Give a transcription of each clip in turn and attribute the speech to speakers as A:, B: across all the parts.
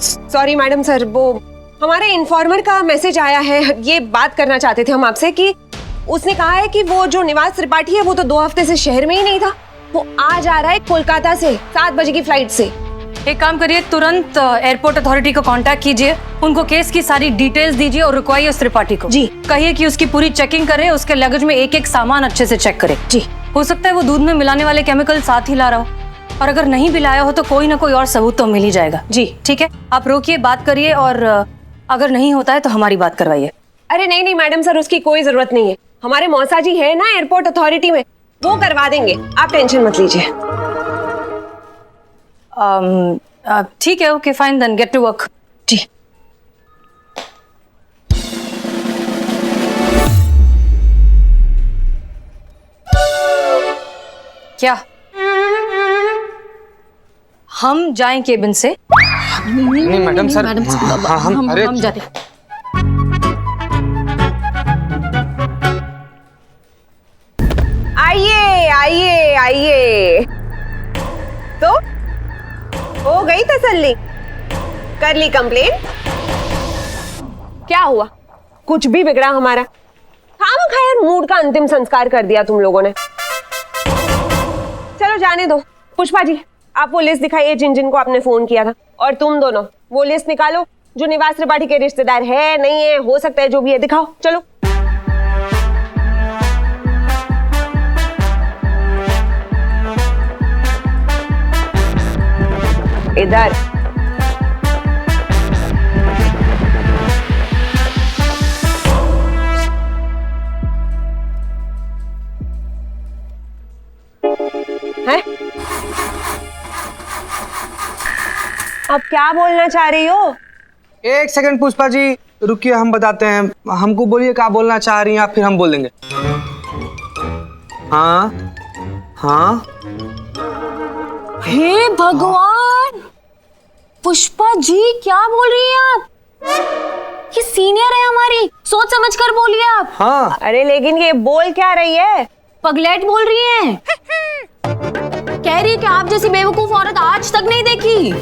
A: Sorry madam sir, वो हमारे informer का मैसेज आया है। ये बात करना चाहते थे हम आपसे कि उसने कहा है कि वो जो निवास त्रिपाठी है वो तो 2 हफ्ते से शहर में ही नहीं था। वो आज आ रहा है कोलकाता से 7 बजे की फ्लाइट से।
B: एक काम करिए, तुरंत एयरपोर्ट अथॉरिटी को कांटेक्ट कीजिए, उनको केस की सारी डिटेल्स दीजिए और रुकवाइए उस त्रिपाठी को।
A: जी।
B: कहिए कि उसकी पूरी चेकिंग करे, उसके लगेज में एक एक सामान अच्छे से चेक करे।
A: जी।
B: हो सकता है वो दूध में मिलाने वाले केमिकल साथ ही ला रहा हो, और अगर नहीं भी लाया हो तो कोई ना कोई और सबूत तो मिल ही जाएगा।
A: जी
B: ठीक है, आप रोकिए, बात करिए, और अगर नहीं होता है तो हमारी बात करवाइए।
A: अरे नहीं नहीं मैडम सर, उसकी कोई जरूरत नहीं है। हमारे मौसा जी है ना एयरपोर्ट अथॉरिटी में, वो करवा देंगे, आप टेंशन मत लीजिए।
B: ठीक है, okay fine, then get to work.
A: जी।
B: क्या हम जाएं केबिन से?
C: नहीं मैडम सर,
B: हम जाते।
A: आइए आइए आइए। तो हो गई तसल्ली? कर ली कंप्लेन? क्या हुआ? कुछ भी बिगड़ा हमारा? खामखा यार मूड का अंतिम संस्कार कर दिया तुम लोगों ने। चलो जाने दो। पुष्पा जी, आप वो लिस्ट दिखाइए जिन जिन को आपने फोन किया था, और तुम दोनों वो लिस्ट निकालो जो निवास त्रिपाठी के रिश्तेदार है, नहीं है, हो सकता है जो भी है, दिखाओ। चलो इधर। है? अब क्या बोलना चाह रही हो?
C: एक सेकंड पुष्पा जी रुकिए, हम बताते हैं। हमको बोलिए क्या बोलना चाह रही हैं आप, फिर हम बोल देंगे। हाँ हाँ।
B: हे भगवान, पुष्पा जी क्या बोल रही हैं आप? ये सीनियर है हमारी, सोच समझ कर बोलिए आप।
C: हाँ।
A: अरे लेकिन ये बोल क्या रही है?
B: पगलेट बोल रही हैं। कह रही है कि आप जैसी बेवकूफ औरत आज तक नहीं देखी।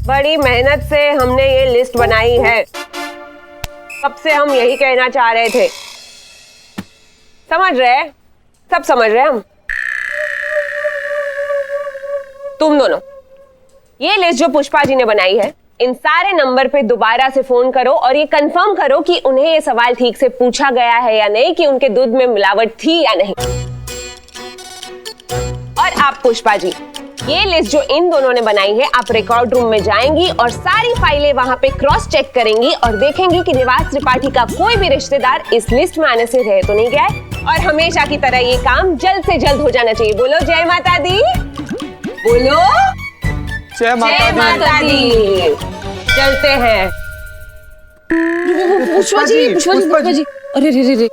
A: बड़ी मेहनत से हमने ये लिस्ट बनाई है, कब से हम यही कहना चाह रहे थे। समझ रहे? सब समझ रहे हम। तुम दोनों ये लिस्ट जो पुष्पा जी ने बनाई है, इन सारे नंबर पे दोबारा से फोन करो और ये कंफर्म करो कि उन्हें ये सवाल ठीक से पूछा गया है या नहीं, कि उनके दूध में मिलावट थी या नहीं। और आप पुष्पा जी, ये लिस्ट जो इन दोनों ने बनाई है, आप रिकॉर्ड रूम में जाएंगी और सारी फाइलें वहां पे क्रॉस चेक करेंगी और देखेंगी कि निवास त्रिपाठी का कोई भी रिश्तेदार इस लिस्ट में आने से रह तो नहीं गया है। और हमेशा की तरह ये काम जल्द से जल्द हो जाना चाहिए। बोलो जय माता दी। बोलो
C: जय माता
A: दी। चलते हैं।
B: पुष्पा जी। अरे रे रे रे,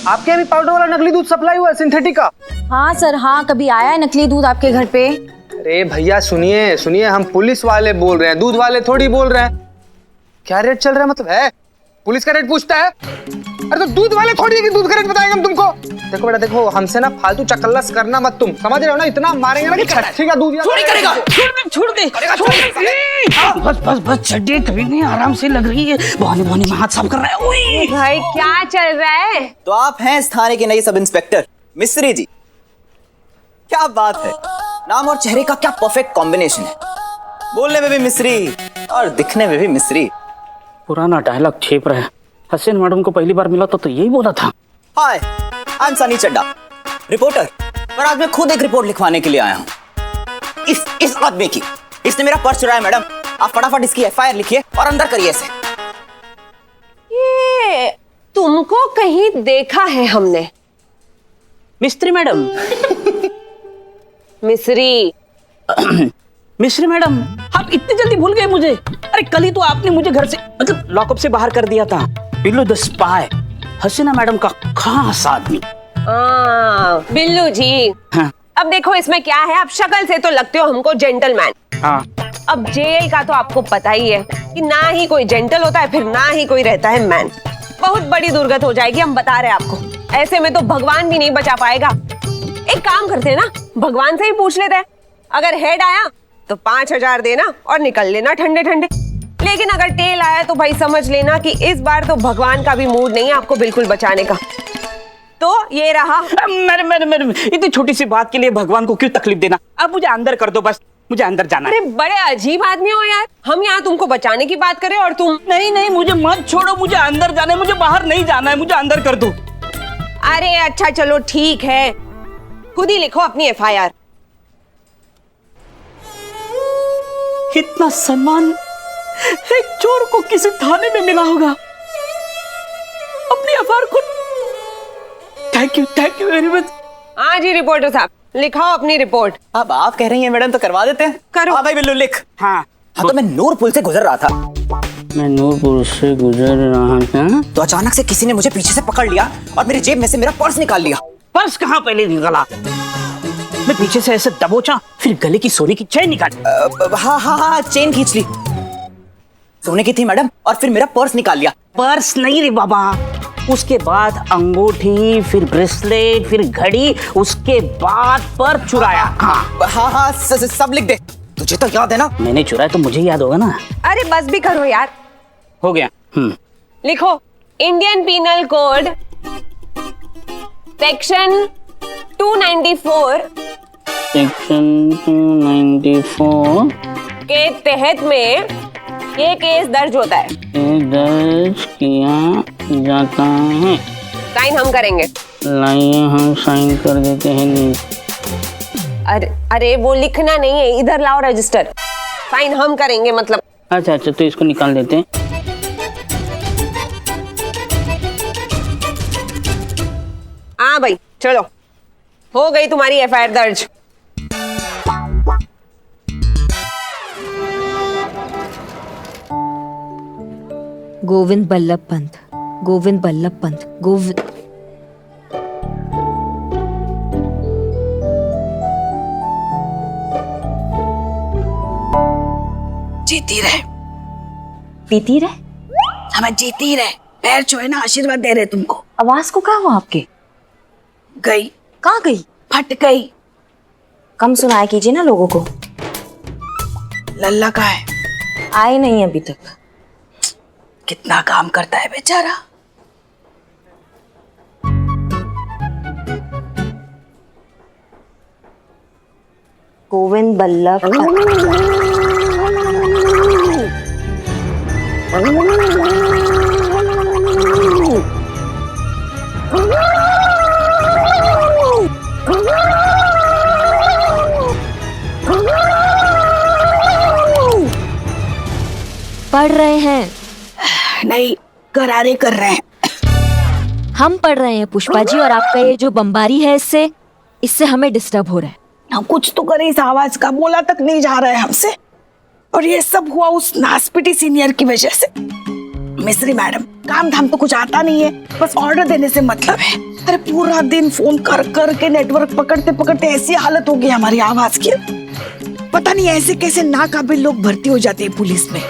C: आपके यहाँ भी पाउडर वाला नकली दूध सप्लाई हुआ है, सिंथेटिक का?
B: हाँ सर, हाँ, कभी आया है नकली दूध आपके घर पे?
C: अरे भैया सुनिए सुनिए, हम पुलिस वाले बोल रहे हैं, दूध वाले थोड़ी बोल रहे हैं। क्या रेट चल रहा है मतलब है? पुलिस का रेट पूछता है? अरे तो दूध वाले थोड़ी है कि दूध का रेट बताएंगे हम तुमको। देखो बेटा देखो, हमसे ना फालतू चकल्लस करना मत, तुम समझ रहे हो ना? इतना मारेंगे ना कि छठी का दूध
D: छोड़ करेगा। छोड़ दे। बस चड्डी कभी नहीं, आराम से लग रही है। बहाने बहाने में हाथ साफ कर रहा है। ओए
A: भाई क्या चल रहा है?
E: तो आप हैं इस थाने के नए सब इंस्पेक्टर मिस्त्री जी। क्या बात है, नाम और चेहरे का क्या परफेक्ट कॉम्बिनेशन है। बोलने में भी मिस्री और दिखने में भी मिस्री।
D: पुराना डायलॉग छेप रहा है। हसीन मैडम को पहली बार मिला तो यही बोला था।
E: Hi, I am Sunny Chadha, reporter. पर आज मैं खुद एक रिपोर्ट लिखवाने के लिए आया हूँ इस आदमी की। इसने मेरा पर्स चुराया मैडम। आप फटाफट इसकी एफआईआर लिखिए और अंदर करिए इसे।
A: ये तुमको कहीं देखा है हमने।
D: मिस्त्री मैडम।
A: मिस्री।
D: मिस्त्री मैडम, आप इतनी जल्दी भूल गए मुझे? अरे कल ही तो आपने मुझे घर से मतलब लॉकअप से बाहर कर दिया था। Billu the spy, Hasina madam का खास आदमी।
A: बिल्लू जी।
D: हाँ।
A: अब देखो इसमें क्या है, आप शक्ल से तो लगते हो हमको जेंटलमैन।
D: हाँ।
A: अब जेल का तो आपको पता ही है कि ना ही कोई जेंटल होता है, फिर ना ही कोई रहता है मैन। बहुत बड़ी दुर्गत हो जाएगी, हम बता रहे हैं आपको। ऐसे में तो भगवान भी नहीं बचा पाएगा। एक काम करते हैं ना, भगवान से ही पूछ लेते हैं। अगर हेड आया तो 5,000 देना और निकल लेना ठंडे ठंडे। लेकिन अगर टेल आया तो भाई समझ लेना कि इस बार तो भगवान का भी मूड नहीं है आपको बिल्कुल बचाने का। तो ये रहा।
D: मैडम इतनी छोटी सी बात के लिए भगवान को क्यों तकलीफ देना? अब मुझे अंदर कर दो बस, मुझे अंदर जाना है।
A: अरे बड़े अजीब आदमी हो यार, हम यहाँ तुमको बचाने की बात करें और तुम।
D: नहीं मुझे मत छोड़ो, मुझे अंदर जाना है, मुझे बाहर नहीं जाना है, मुझे अंदर कर दो।
A: अरे अच्छा चलो ठीक है, खुद ही लिखो अपनी FIR।
D: इतना सम्मान एक चोर को किसी थाने में मिला होगा। अपनी FIR खुद। Thank you very much.
A: हाँ जी रिपोर्टर साहब, लिखाओ अपनी रिपोर्ट।
E: अब आप कह रही हैं मैडम तो करवा देते हैं।
A: करो।
E: हाँ भाई बिल्लू लिख।
D: हाँ
E: हाँ तो मैं नूरपुर से गुजर रहा था,
D: मैं नूरपुर से गुजर रहा था
E: तो अचानक से किसी ने मुझे पीछे से पकड़ लिया और मेरी जेब में से मेरा पर्स निकाल लिया।
D: पर्स कहाँ पहले निकला? मैं पीछे से ऐसे दबोचा, फिर गले की सोने की चेन निकाली।
E: हाँ चेन खींच ली, सोने की थी मैडम, और फिर मेरा पर्स निकाल लिया।
D: पर्स नहीं रे बाबा, उसके बाद अंगूठी, फिर ब्रेसलेट, फिर घड़ी, उसके बाद पर्स चुराया।
E: हाँ सब लिख दे, तुझे तो याद है ना।
D: मैंने चुराया तो मुझे याद होगा ना।
A: अरे बस भी करो यार।
D: हो गया।
A: लिखो Indian penal code section 294
D: section 294
A: के तहत में ये केस दर्ज होता है।
D: दर्ज किया जाता है।
A: साइन हम करेंगे।
D: लाइए हम साइन कर देते हैं नीचे।
A: अरे वो लिखना नहीं है, इधर लाओ रजिस्टर। साइन हम करेंगे मतलब।
D: अच्छा तो इसको निकाल देते हैं।
A: हाँ भाई चलो, हो गई तुम्हारी FIR दर्ज।
B: गोविंद बल्लभ पंत, गोविंद बल्लभ पंत, गोविंद।
F: जीती रहे,
B: पीती रहे।
F: हमें जीती रहे। पैर छुए ना, आशीर्वाद दे रहे तुमको।
B: आवाज को क्या हुआ आपके?
F: गई,
B: कहाँ गई?
F: फट गई।
B: कम सुनाया कीजिए ना लोगों को।
F: लल्ला का है,
B: आए नहीं अभी तक।
F: कितना काम करता है बेचारा।
B: गोविंद बल्लभ पढ़ रहे हैं।
F: नहीं, गरारे कर रहे हैं।
B: हम पढ़ रहे हैं पुष्पा जी, और आपका ये जो बमबारी है इससे हमें डिस्टर्ब हो रहा है।
F: हम कुछ तो करे, इस आवाज का बोला तक नहीं जा रहा है हमसे। और ये सब हुआ उस नासपिटी सीनियर की वजह से। मिस्री मैडम, काम धाम तो कुछ आता नहीं है, बस ऑर्डर देने से मतलब है। अरे पूरा दिन फोन कर कर के नेटवर्क पकड़ते पकड़ते ऐसी हालत हो गई हमारी आवाज की। पता नहीं ऐसे कैसे नाकाबिल लोग भर्ती हो जाते हैं पुलिस में।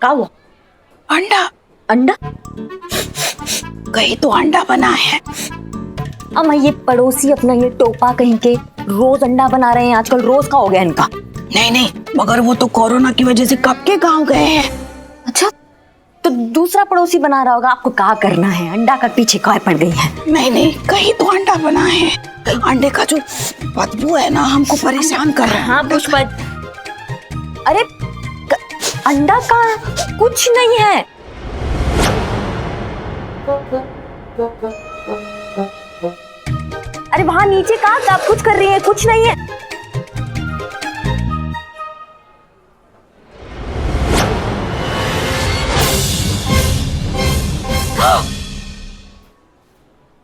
B: क्या हुआ?
F: अंडा
B: अंडा?
F: कहीं तो अंडा बना है।
B: अम्मा ये पड़ोसी अपना ये टोपा कहीं के रोज अंडा बना रहे हैं आजकल। रोज का हो गया इनका।
F: नहीं, मगर वो तो कोरोना की वजह से कब के गांव गए हैं।
B: अच्छा, तो दूसरा पड़ोसी बना रहा होगा। आपको क्या करना है? अंडा का पीछे काय पड़ गई है?
F: नहीं, कहीं तो अंडा बना है। अंडे का जो बदबू है ना, हमको परेशान कर रहा है।
B: हाँ पुष्पा, अरे अंडा का कुछ नहीं है। अरे वहां नीचे कहाँ आप कुछ कर रही है? कुछ नहीं है।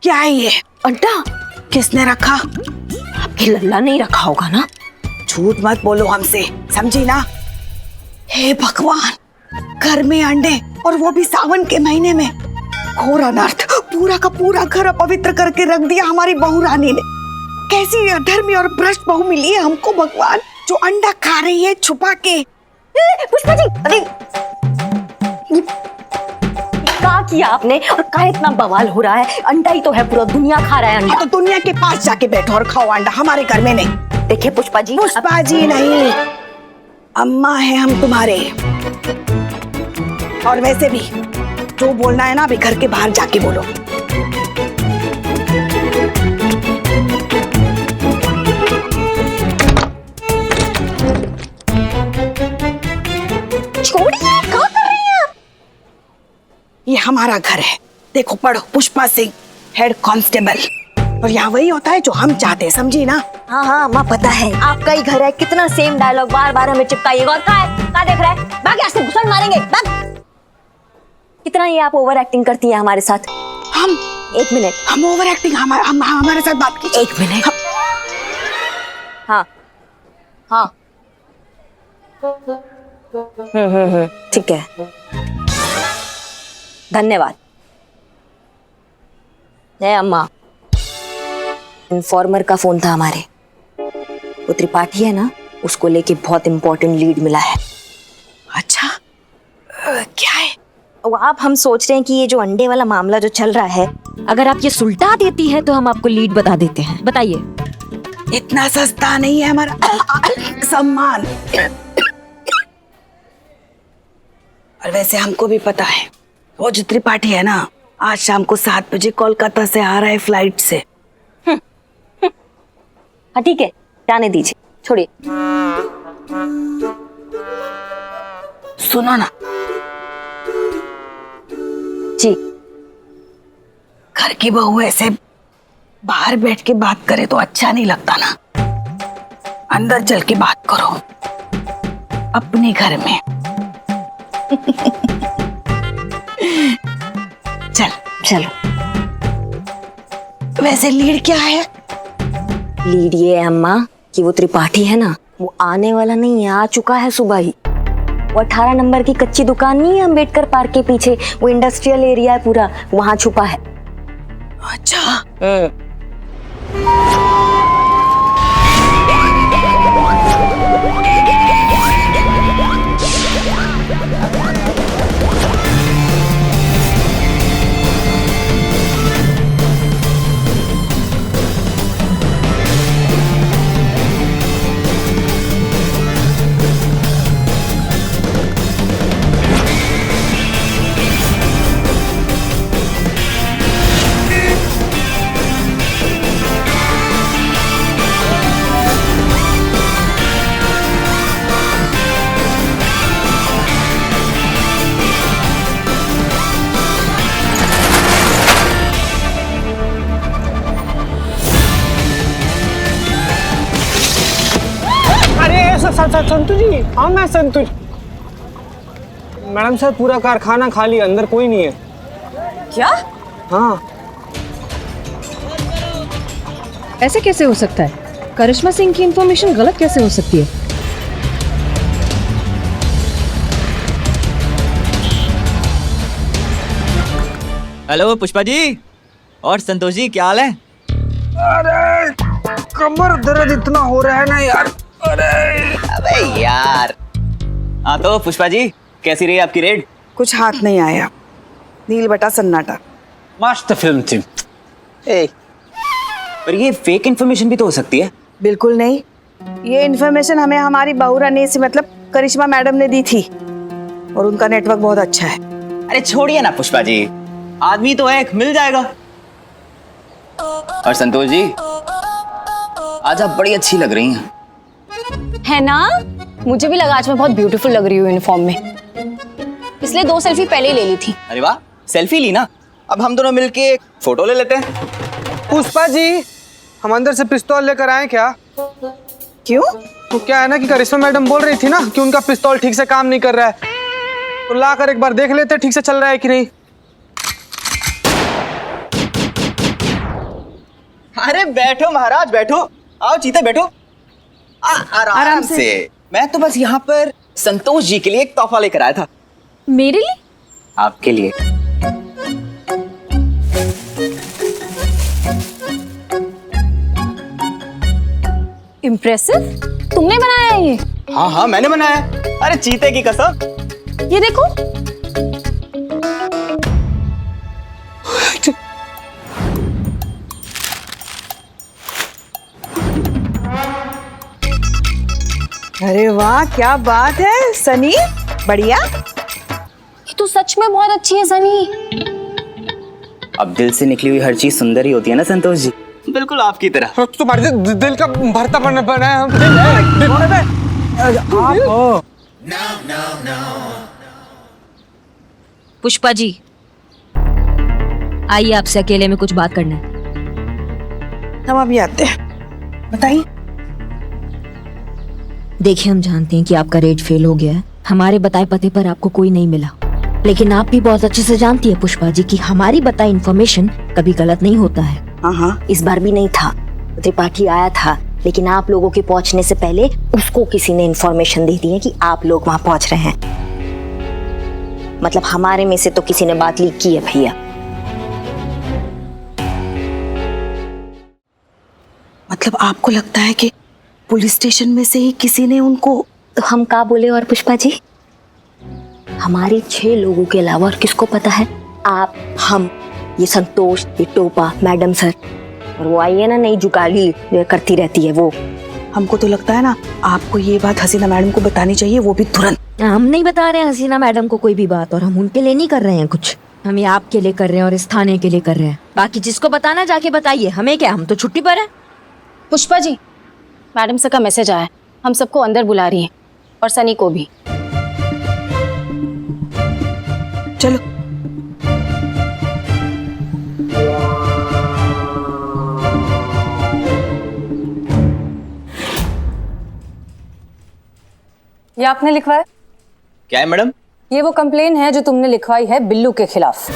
F: क्या है ये?
B: अंडा
F: किसने रखा?
B: आपकी लल्ला नहीं रखा होगा ना?
F: झूठ मत बोलो हमसे, समझी ना? हे भगवान, घर में अंडे, और वो भी सावन के महीने में। घोर अनर्थ, पूरा का पूरा घर अपवित्र करके रख दिया हमारी बहू रानी ने। कैसी अधर्मी और भ्रष्ट बहू मिली है हमको भगवान, जो अंडा खा रही है छुपा के।
B: पुष्पा जी, अरे क्या किया आपने और क्या इतना बवाल हो रहा है? अंडा ही तो है, पूरा दुनिया खा रहा है अंडा।
F: तो दुनिया के पास जाके बैठो और खाओ अंडा, हमारे घर में नहीं।
B: देखिए पुष्पा जी,
F: पुष्पा जी नहीं, अम्मा है हम तुम्हारे। और वैसे भी जो बोलना है ना अभी घर के बाहर जाके बोलो।
B: छोड़िए, क्या कर रही हैं आप?
F: ये हमारा घर है, देखो पढ़ो, पुष्पा सिंह हेड कांस्टेबल। और यहाँ वही होता है जो हम चाहते हैं, समझी ना?
B: हाँ हाँ माँ, पता है आपका ही घर है, कितना सेम डायलॉग बार बार हमें चिपकाइएगा। और क्या देख रहा है? भाग यहाँ से, घुसन मारेंगे, भाग। कितना ये आप ओवर एक्टिंग करती है हमारे साथ।
F: हम
B: 1 मिनट,
F: हम ओवर एक्टिंग, हमारे साथ बात कीजिए।
B: 1 मिनट। हाँ हाँ, ठीक है, धन्यवाद। अम्मा, इन्फॉर्मर का फोन था हमारे, वो त्रिपाठी है ना, उसको लेके बहुत इंपॉर्टेंट लीड मिला है।
F: अच्छा, क्या है?
B: वो आप, हम सोच रहे हैं कि ये जो अंडे वाला मामला जो चल रहा है, अगर आप ये सुलटा देती है तो हम आपको लीड बता देते हैं। बताइए।
F: इतना सस्ता नहीं है हमारा सम्मान। और वैसे हमको भी पता है, वो जो त्रिपाठी है ना, आज शाम को 7 बजे कोलकाता से आ रहा है फ्लाइट से।
B: हाँ ठीक है, जाने दीजिए, छोड़िए।
F: सुनो ना
B: जी,
F: घर की बहू ऐसे बाहर बैठ के बात करे तो अच्छा नहीं लगता ना, अंदर चल के बात करो अपने घर में। चल
B: चलो।
F: वैसे लीड क्या है?
B: लीड ये है अम्मा कि वो त्रिपाठी है ना, वो आने वाला नहीं है, आ चुका है सुबह ही। वो 18 नंबर की कच्ची दुकान नहीं है अम्बेडकर पार्क के पीछे, वो इंडस्ट्रियल एरिया है पूरा, वहां छुपा है।
F: अच्छा,
C: संतु जी, हाँ मैं संतु। मैडम सर, पूरा कारखाना खाली, अंदर कोई नहीं है।
G: क्या?
C: हाँ।
G: ऐसे कैसे हो सकता है? करिश्मा सिंह की इंफॉर्मेशन गलत कैसे हो सकती है?
E: हेलो पुष्पा जी और संतोष जी, क्या हाल है?
C: अरे कमर दर्द इतना हो रहा है ना यार।
E: अबे यार। हाँ तो पुष्पा जी, कैसी रही आपकी रेड?
F: कुछ हाथ नहीं आया, नील बटा सन्नाटा।
C: मस्त फिल्म थी।
E: पर ये फेक इन्फॉर्मेशन भी तो हो सकती है।
F: बिल्कुल नहीं, ये इन्फॉर्मेशन हमें हमारी बहू रानी से, मतलब करिश्मा मैडम ने दी थी, और उनका नेटवर्क बहुत अच्छा है।
E: अरे छोड़िए ना पुष्पा जी, आदमी तो एक मिल जाएगा। और संतोष जी, आज आप बड़ी अच्छी लग रही हैं।
B: है ना? मुझे भी लगा आज मैं बहुत ब्यूटीफुल लग रही हूँ यूनिफॉर्म में, इसलिए 2 सेल्फी पहले ही ले ली थी।
E: अरे वाह, सेल्फी ली ना, अब हम दोनों मिलके एक फोटो ले लेते हैं।
C: पुष्पा जी, हम अंदर से पिस्तौल लेकर आए क्या?
F: क्यों?
C: तो क्या है ना कि करिश्मा मैडम बोल रही थी ना कि उनका पिस्तौल ठीक से काम नहीं कर रहा है, तो लाकर एक बार देख लेते ठीक से चल रहा है कि नहीं।
E: अरे बैठो महाराज, बैठो, आओ चीते बैठो। आराम से। मैं तो बस यहाँ पर संतोष जी के लिए एक तोहफा लेकर आया था।
B: मेरे लिए?
E: आपके लिए।
H: इम्प्रेसिव, तुमने बनाया ये?
E: हाँ हाँ मैंने बनाया। अरे चीते की कसम।
H: ये देखो।
F: अरे वाह, क्या बात है सनी, बढ़िया।
H: ये तो सच में बहुत अच्छी है सनी।
E: अब दिल से निकली हुई हर चीज सुंदर ही होती है ना संतोष जी, बिल्कुल आपकी तरह।
C: तुम्हारे दिल का भरता बना है हम।
B: पुष्पा जी, आइए आपसे अकेले में कुछ बात करना है।
F: हम अभी आते हैं, बताइए।
B: देखिए, हम जानते हैं कि आपका रेट फेल हो गया है, हमारे बताए पते पर आपको कोई नहीं मिला, लेकिन आप भी बहुत अच्छे से जानती है पुष्पा जी कि हमारी बताई इन्फॉर्मेशन कभी गलत नहीं होता है।
F: हाँ,
B: इस बार भी नहीं था। त्रिपाठी आया था, लेकिन आप लोगों के पहुंचने से पहले उसको किसी ने इन्फॉर्मेशन दे दी है कि आप लोग वहां पहुंच रहे हैं। मतलब हमारे में से तो किसी ने बात लीक की है भैया।
F: मतलब आपको लगता है कि पुलिस स्टेशन में से ही किसी ने उनको?
B: तो हम क्या बोले और पुष्पा जी, हमारे 6 लोगों के अलावा और किसको पता है? आप, हम, ये संतोष, ये टोपा, मैडम सर, और वो आई है ना नई जुगाली जो करती रहती है वो।
F: हमको तो लगता है ना आपको ये बात हसीना मैडम को बतानी चाहिए, वो भी तुरंत।
B: हम नहीं बता रहे हैं हसीना मैडम को कोई भी बात, और हम उनके लिए नहीं कर रहे हैं कुछ, हम ये आपके लिए कर रहे हैं और इस थाने के लिए कर रहे हैं। बाकी जिसको बताना जाके बताइए, हमें क्या, हम तो छुट्टी पर है।
H: पुष्पा जी, मैडम सर का मैसेज आया है, हम सबको अंदर बुला रही हैं और सनी को भी।
F: चलो।
I: ये आपने लिखवाया?
E: क्या है मैडम?
I: ये वो कंप्लेन है जो तुमने लिखवाई है बिल्लू के खिलाफ।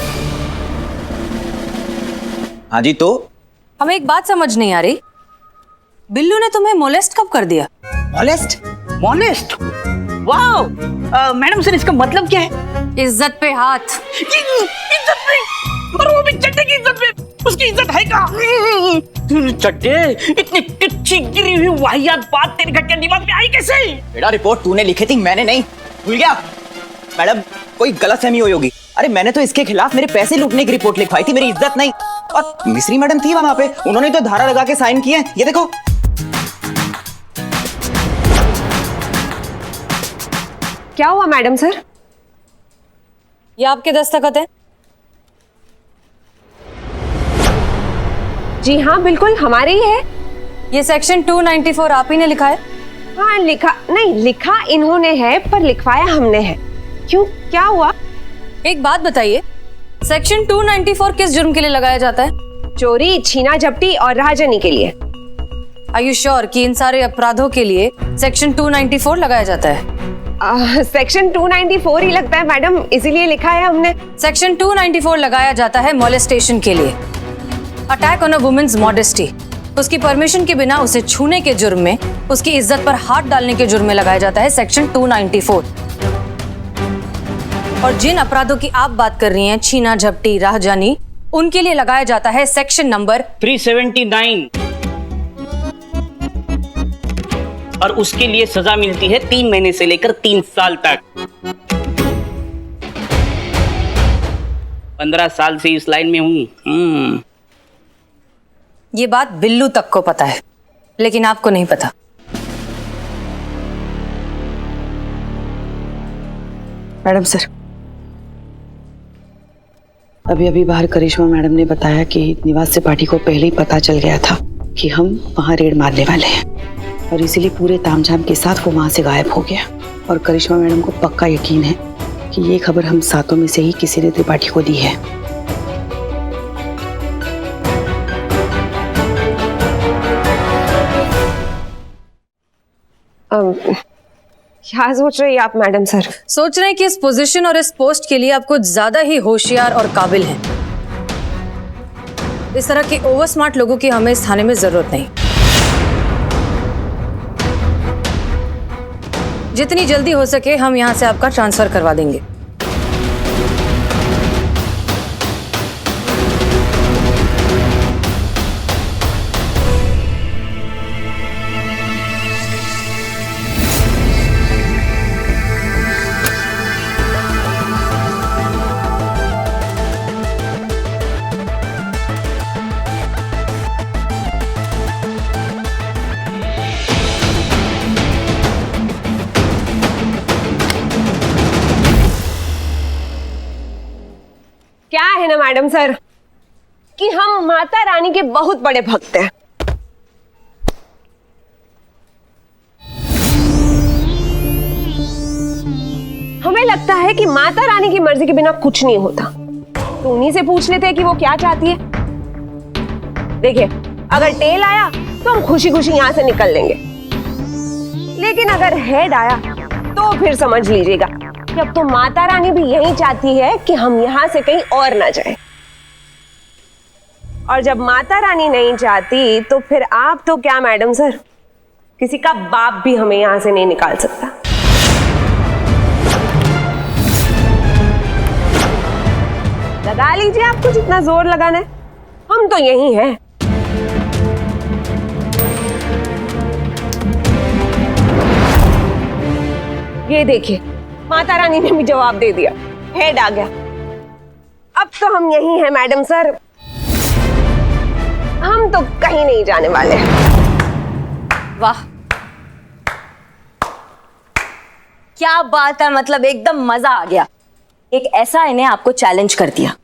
E: हाँ जी, तो
I: हमें एक बात समझ नहीं आ रही, बिल्लू ने तुम्हें मोलेस्ट कब कर दिया?
E: Molest?
D: Molest? Wow! Madam sir, इसका मतलब क्या है?
I: इज्जत पे हाथ।
D: इज्जत पे? और वो भी चड्डे की इज्जत पे? उसकी इज्जत है का? चड्डे, इतनी तिरछी गिरी हुई वाहियात बात तेरे घटिया दिमाग में आई कैसे?
E: बेटा रिपोर्ट तूने लिखी थी, मैंने नहीं। भूल गया? मैडम कोई गलतफहमी हुई होगी। अरे मैंने तो इसके खिलाफ मेरे पैसे लूटने की रिपोर्ट लिखवाई थी, मेरी इज्जत नहीं। और मिस्री मैडम थी वहां पे, उन्होंने तो धारा लगा के साइन किए, ये देखो।
A: क्या हुआ मैडम सर?
I: ये आपके दस्तखत है?
A: जी हाँ, बिल्कुल हमारे ही है।
I: ये सेक्शन 294 आप ही ने लिखा है?
A: हाँ, लिखा इन्होंने है, पर लिखवाया हमने है। क्यों, क्या हुआ?
I: एक बात बताइए, सेक्शन 294 किस जुर्म के लिए लगाया जाता है?
A: चोरी, छीना झपटी और राहजनी के लिए।
I: आर यू श्योर कि इन सारे अपराधों के लिए सेक्शन 294 लगाया जाता है?
A: सेक्शन 294 ही लगता है मैडम, इसीलिए लिखा है हमने।
I: सेक्शन 294 लगाया जाता है मोलेस्टेशन के लिए, attack on a women's modesty. उसकी परमिशन के बिना उसे छूने के जुर्म में, उसकी इज्जत पर हाथ डालने के जुर्म में लगाया जाता है सेक्शन 294। और जिन अपराधों की आप बात कर रही हैं, छीना झपटी, राहजानी, उनके लिए लगाया जाता है सेक्शन नंबर
D: 379, और उसके लिए सजा मिलती है 3 महीने से लेकर 3 साल तक। 15 साल से इस लाइन में हूं।
I: ये बात बिल्लू तक को पता है, लेकिन आपको नहीं पता।
F: मैडम सर, अभी बाहर करिश्मा मैडम ने बताया कि निवास त्रिपाठी को पहले ही पता चल गया था कि हम वहां रेड मारने वाले हैं, और इसीलिए पूरे तामझाम के साथ वो वहां से गायब हो गया। और करिश्मा मैडम को पक्का यकीन है कि ये खबर हम सातों में से ही किसी ने त्रिपाठी को दी है।
A: क्या सोच रही है आप मैडम सर?
I: सोच रहे हैं कि इस पोजीशन और इस पोस्ट के लिए आप कुछ ज्यादा ही होशियार और काबिल हैं। इस तरह के ओवर स्मार्ट लोगों की हमें इस थाने में जरूरत नहीं। जितनी जल्दी हो सके हम यहां से आपका ट्रांसफर करवा देंगे।
A: मैडम सर कि हम माता रानी के बहुत बड़े भक्त हैं। हमें लगता है कि माता रानी की मर्जी के बिना कुछ नहीं होता, तो उन्हीं से पूछ लेते हैं कि वो क्या चाहती है। देखिए, अगर टेल आया तो हम खुशी खुशी यहां से निकल लेंगे, लेकिन अगर हेड आया तो फिर समझ लीजिएगा कि अब तो माता रानी भी यही चाहती है कि हम यहां से कहीं और ना जाएं। और जब माता रानी नहीं चाहती तो फिर आप तो क्या मैडम सर, किसी का बाप भी हमें यहां से नहीं निकाल सकता। लगा लीजिए आपको जितना जोर लगाना है, हम तो यही हैं। ये देखिए, माता रानी ने भी जवाब दे दिया, हेड आ गया। अब तो हम यही हैं मैडम सर, हम तो कहीं नहीं जाने वाले।
B: वाह, क्या बात है, मतलब एकदम मजा आ गया। एक ऐसा इन्हें आपको चैलेंज कर दिया।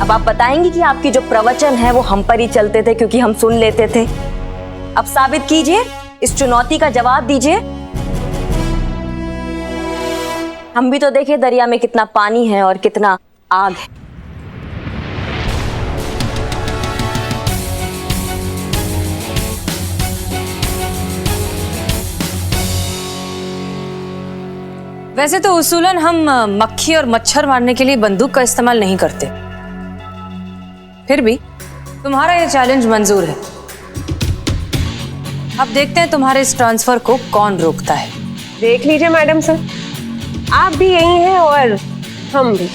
B: अब आप बताएंगी कि आपकी जो प्रवचन है वो हम पर ही चलते थे क्योंकि हम सुन लेते थे। अब साबित कीजिए, इस चुनौती का जवाब दीजिए। हम भी तो देखे दरिया में कितना पानी है और कितना आग है।
I: वैसे तो उसूलन हम मक्खी और मच्छर मारने के लिए बंदूक का इस्तेमाल नहीं करते, फिर भी तुम्हारा ये चैलेंज मंजूर है। अब देखते हैं तुम्हारे इस ट्रांसफर को कौन रोकता है।
A: देख लीजिए मैडम सर, आप भी यही हैं और हम भी।